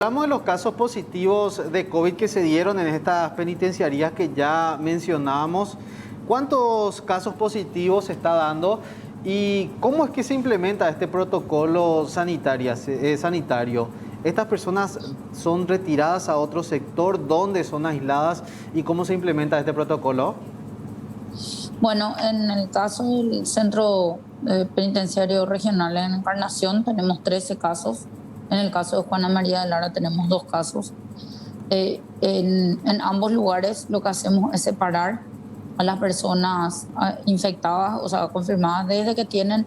Hablamos de los casos positivos de COVID que se dieron en estas penitenciarías que ya mencionábamos. ¿Cuántos casos positivos se está dando y cómo es que se implementa este protocolo sanitario? ¿Estas personas son retiradas a otro sector? ¿Dónde son aisladas? ¿Y cómo se implementa este protocolo? Bueno, en el caso del Centro Penitenciario Regional en Encarnación tenemos 13 casos. En el caso de Juana María de Lara tenemos 2 casos. En ambos lugares lo que hacemos es separar a las personas infectadas, o sea, confirmadas desde que tienen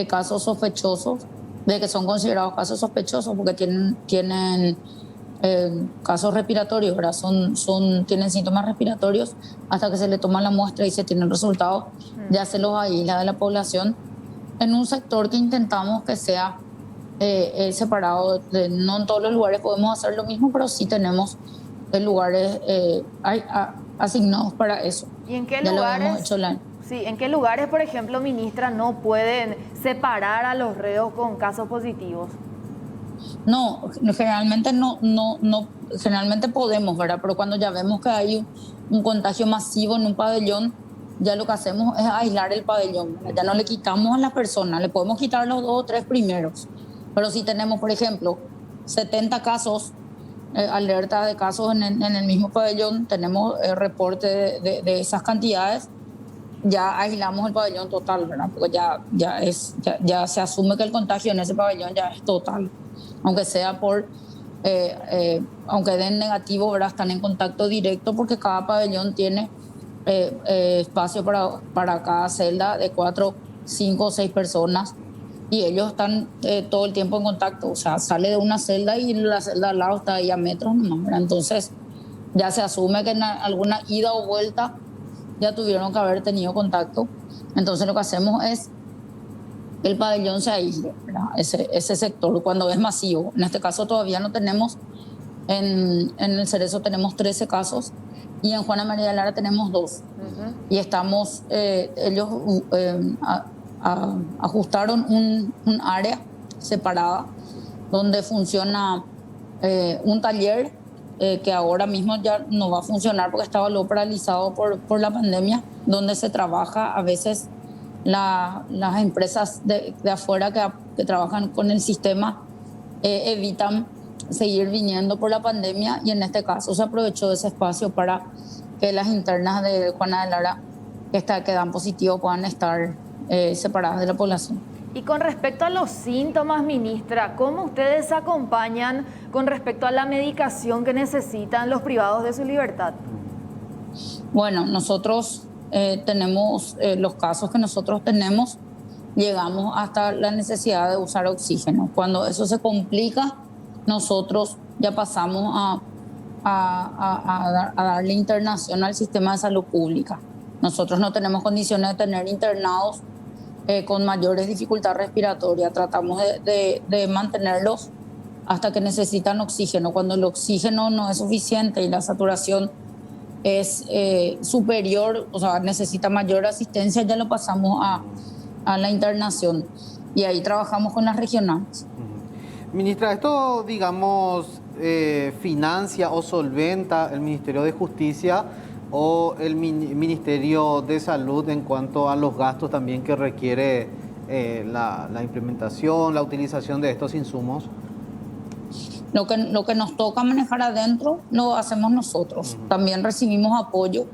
casos sospechosos, desde que son considerados casos sospechosos porque tienen casos respiratorios, ¿verdad? Tienen síntomas respiratorios hasta que se le toma la muestra y se tiene el resultado. Ya se los aísla de la población en un sector que intentamos que sea separado. No en todos los lugares podemos hacer lo mismo, pero sí tenemos lugares asignados para eso. ¿Y en qué ya lugares? Lo hemos hecho Sí, ¿en qué lugares, por ejemplo, ministra, no pueden separar a los reos con casos positivos? No, generalmente generalmente podemos, ¿verdad? Pero cuando ya vemos que hay un contagio masivo en un pabellón, ya lo que hacemos es aislar el pabellón, ¿verdad? Ya no le quitamos a las personas, le podemos quitar los 2 o 3 primeros. Pero si tenemos, por ejemplo, 70 casos, alerta de casos en el mismo pabellón, tenemos reporte de esas cantidades, ya aislamos el pabellón total, ¿verdad? Porque ya se asume que el contagio en ese pabellón ya es total. Aunque sea aunque den negativo, ¿verdad? Están en contacto directo porque cada pabellón tiene espacio para cada celda de 4, 5 o 6 personas y ellos están todo el tiempo en contacto. O sea, sale de una celda y la celda al lado está ahí a metros nomás, ¿verdad? Entonces ya se asume que en alguna ida o vuelta ya tuvieron que haber tenido contacto. Entonces lo que hacemos es el pabellón se aísle, ¿verdad? Ese sector cuando es masivo. En este caso todavía no tenemos, en el Cerezo tenemos 13 casos y en Juana María de Lara tenemos 2. Y estamos, ellos ajustaron un área separada donde funciona un taller que ahora mismo ya no va a funcionar porque estaba lo paralizado por la pandemia, donde se trabaja a veces. Las empresas de afuera que trabajan con el sistema evitan seguir viniendo por la pandemia y en este caso se aprovechó de ese espacio para que las internas de Juana de Lara que dan positivos puedan estar separadas de la población. Y con respecto a los síntomas, ministra, ¿cómo ustedes acompañan con respecto a la medicación que necesitan los privados de su libertad? Bueno, nosotros tenemos los casos que nosotros tenemos, llegamos hasta la necesidad de usar oxígeno. Cuando eso se complica, nosotros ya pasamos a darle internación al sistema de salud pública. Nosotros no tenemos condiciones de tener internados con mayores dificultades respiratorias. Tratamos de mantenerlos hasta que necesitan oxígeno. Cuando el oxígeno no es suficiente y la saturación es superior, o sea, necesita mayor asistencia, ya lo pasamos a la internación y ahí trabajamos con las regionales. Ministra, esto, digamos, financia o solventa el Ministerio de Justicia o el Ministerio de Salud en cuanto a los gastos también que requiere la implementación, la utilización de estos insumos. Lo que nos toca manejar adentro lo hacemos nosotros. También recibimos apoyo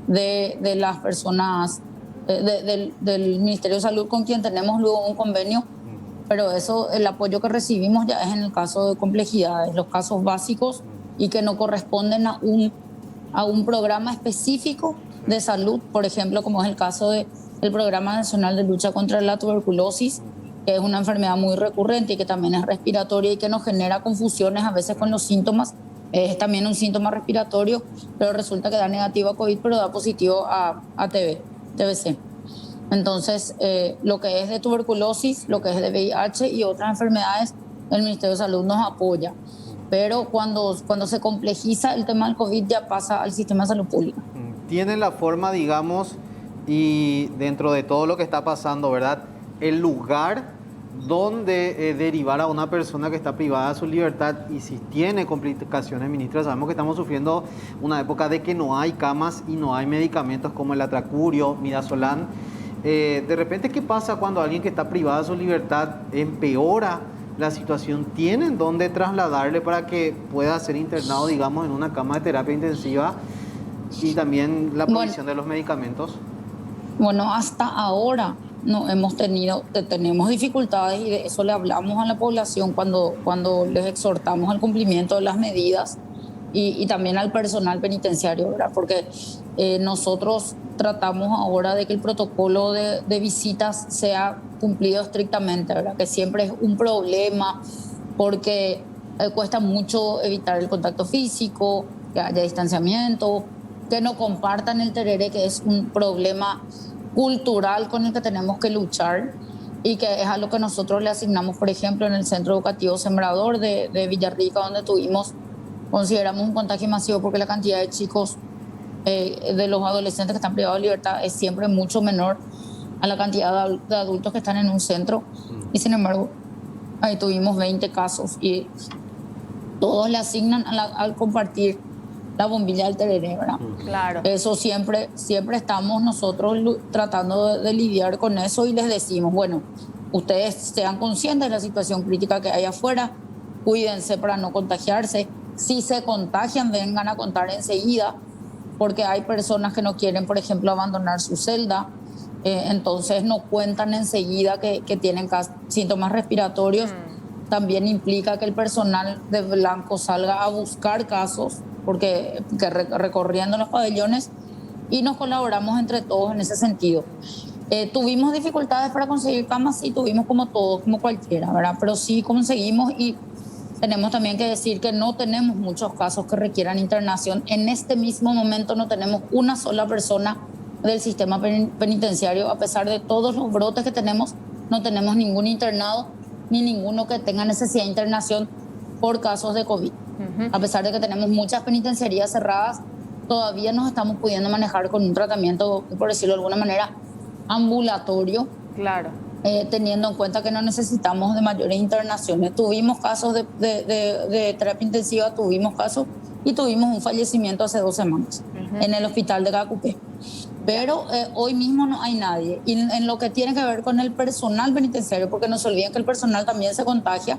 de las personas del Ministerio de Salud con quien tenemos luego un convenio, pero eso, el apoyo que recibimos ya es en el caso de complejidades, los casos básicos y que no corresponden a un programa específico de salud, por ejemplo, como es el caso del Programa Nacional de Lucha contra la Tuberculosis, que es una enfermedad muy recurrente y que también es respiratoria y que nos genera confusiones a veces con los síntomas. Es también un síntoma respiratorio, pero resulta que da negativo a COVID, pero da positivo a TBC. Entonces, lo que es de tuberculosis, lo que es de VIH y otras enfermedades, el Ministerio de Salud nos apoya. Pero cuando se complejiza el tema del COVID, ya pasa al sistema de salud pública. Tienen la forma, digamos, y dentro de todo lo que está pasando, ¿verdad? El lugar dónde derivar a una persona que está privada de su libertad y si tiene complicaciones, ministra. Sabemos que estamos sufriendo una época de que no hay camas y no hay medicamentos como el atracurio, midazolam. De repente, ¿qué pasa cuando alguien que está privado de su libertad empeora la situación? ¿Tienen dónde trasladarle para que pueda ser internado, digamos, en una cama de terapia intensiva y también la provisión de los medicamentos? Bueno, hasta ahora no tenemos dificultades y de eso le hablamos a la población cuando les exhortamos al cumplimiento de las medidas y también al personal penitenciario, ¿verdad? Porque nosotros tratamos ahora de que el protocolo de visitas sea cumplido estrictamente, ¿verdad? Que siempre es un problema porque cuesta mucho evitar el contacto físico, que haya distanciamiento, que no compartan el tereré, que es un problema cultural con el que tenemos que luchar y que es a lo que nosotros le asignamos, por ejemplo, en el Centro Educativo Sembrador de Villarrica, donde consideramos un contagio masivo porque la cantidad de chicos, de los adolescentes que están privados de libertad es siempre mucho menor a la cantidad de adultos que están en un centro. Y sin embargo, ahí tuvimos 20 casos y todos le asignan al compartir la bombilla del tereré, ¿verdad? Claro. Eso siempre estamos nosotros tratando de lidiar con eso y les decimos, bueno, ustedes sean conscientes de la situación crítica que hay afuera, cuídense para no contagiarse. Si se contagian, vengan a contar enseguida, porque hay personas que no quieren, por ejemplo, abandonar su celda, entonces no cuentan enseguida que tienen síntomas respiratorios. También implica que el personal de Blanco salga a buscar casos, porque recorriendo los pabellones, y nos colaboramos entre todos en ese sentido. Tuvimos dificultades para conseguir camas, sí, tuvimos como todos, como cualquiera, ¿verdad? Pero sí conseguimos y tenemos también que decir que no tenemos muchos casos que requieran internación. En este mismo momento no tenemos una sola persona del sistema penitenciario, a pesar de todos los brotes que tenemos, no tenemos ningún internado ni ninguno que tenga necesidad de internación por casos de COVID. A pesar de que tenemos muchas penitenciarías cerradas, todavía nos estamos pudiendo manejar con un tratamiento, por decirlo de alguna manera, ambulatorio. Claro. Teniendo en cuenta que no necesitamos de mayores internaciones. Tuvimos casos de terapia intensiva, tuvimos casos y tuvimos un fallecimiento hace 2 semanas en el hospital de Cacupé. Pero hoy mismo no hay nadie. Y en lo que tiene que ver con el personal penitenciario, porque no se olviden que el personal también se contagia.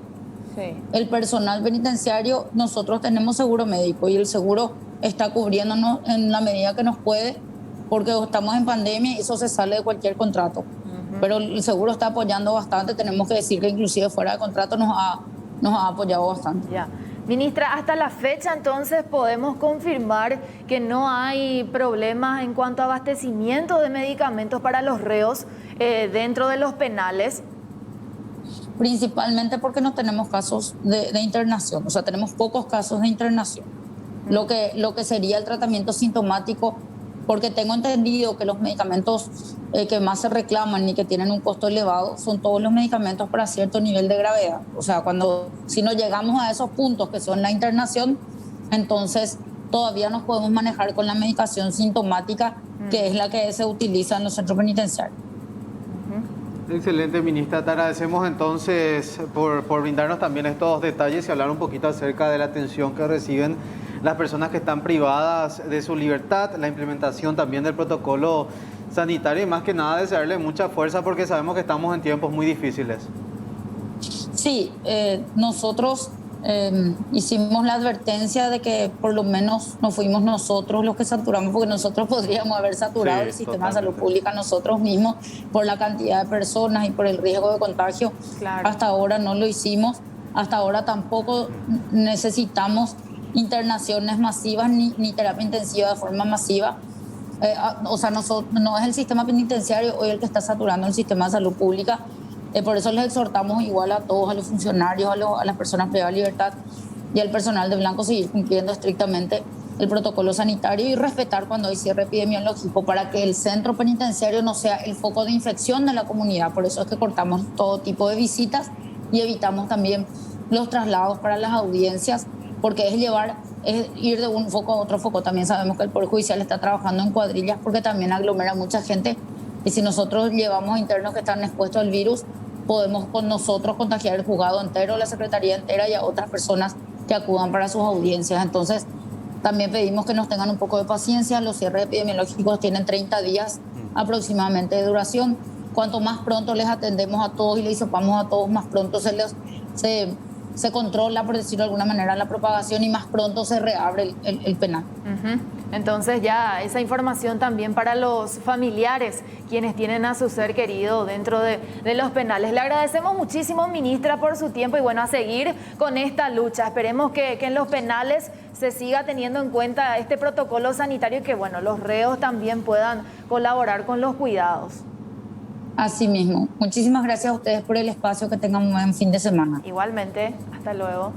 Sí. El personal penitenciario, nosotros tenemos seguro médico y el seguro está cubriéndonos en la medida que nos puede, porque estamos en pandemia y eso se sale de cualquier contrato. Pero el seguro está apoyando bastante. Tenemos que decir que inclusive fuera de contrato nos ha apoyado bastante. Ya. Ministra, hasta la fecha entonces podemos confirmar que no hay problemas en cuanto a abastecimiento de medicamentos para los reos dentro de los penales. Principalmente porque no tenemos casos de internación, o sea, tenemos pocos casos de internación. Lo que sería el tratamiento sintomático, porque tengo entendido que los medicamentos que más se reclaman y que tienen un costo elevado son todos los medicamentos para cierto nivel de gravedad. O sea, si no llegamos a esos puntos que son la internación, entonces todavía nos podemos manejar con la medicación sintomática, que es la que se utiliza en los centros penitenciarios. Excelente, ministra. Te agradecemos entonces por brindarnos también estos detalles y hablar un poquito acerca de la atención que reciben las personas que están privadas de su libertad, la implementación también del protocolo sanitario y más que nada desearle mucha fuerza porque sabemos que estamos en tiempos muy difíciles. Sí, nosotros hicimos la advertencia de que por lo menos no fuimos nosotros los que saturamos, porque nosotros podríamos haber saturado el sistema de salud pública nosotros mismos por la cantidad de personas y por el riesgo de contagio. Claro. Hasta ahora no lo hicimos, hasta ahora tampoco necesitamos internaciones masivas ni terapia intensiva de forma masiva. O sea, no es el sistema penitenciario hoy el que está saturando el sistema de salud pública. Por eso les exhortamos igual a todos, a los funcionarios, a las personas privadas de libertad y al personal de Blanco, seguir cumpliendo estrictamente el protocolo sanitario y respetar cuando hay cierre epidemiológico para que el centro penitenciario no sea el foco de infección de la comunidad. Por eso es que cortamos todo tipo de visitas y evitamos también los traslados para las audiencias, porque es ir de un foco a otro foco. También sabemos que el Poder Judicial está trabajando en cuadrillas porque también aglomera mucha gente. Y si nosotros llevamos internos que están expuestos al virus, podemos con nosotros contagiar el juzgado entero, la secretaría entera y a otras personas que acudan para sus audiencias. Entonces, también pedimos que nos tengan un poco de paciencia. Los cierres epidemiológicos tienen 30 días aproximadamente de duración. Cuanto más pronto les atendemos a todos y les hisopamos a todos, más pronto se controla, por decirlo de alguna manera, la propagación y más pronto se reabre el penal. Entonces ya esa información también para los familiares, quienes tienen a su ser querido dentro de los penales. Le agradecemos muchísimo, ministra, por su tiempo y bueno, a seguir con esta lucha. Esperemos que en los penales se siga teniendo en cuenta este protocolo sanitario y que bueno, los reos también puedan colaborar con los cuidados. Así mismo. Muchísimas gracias a ustedes por el espacio. Que tengan un buen fin de semana. Igualmente, hasta luego.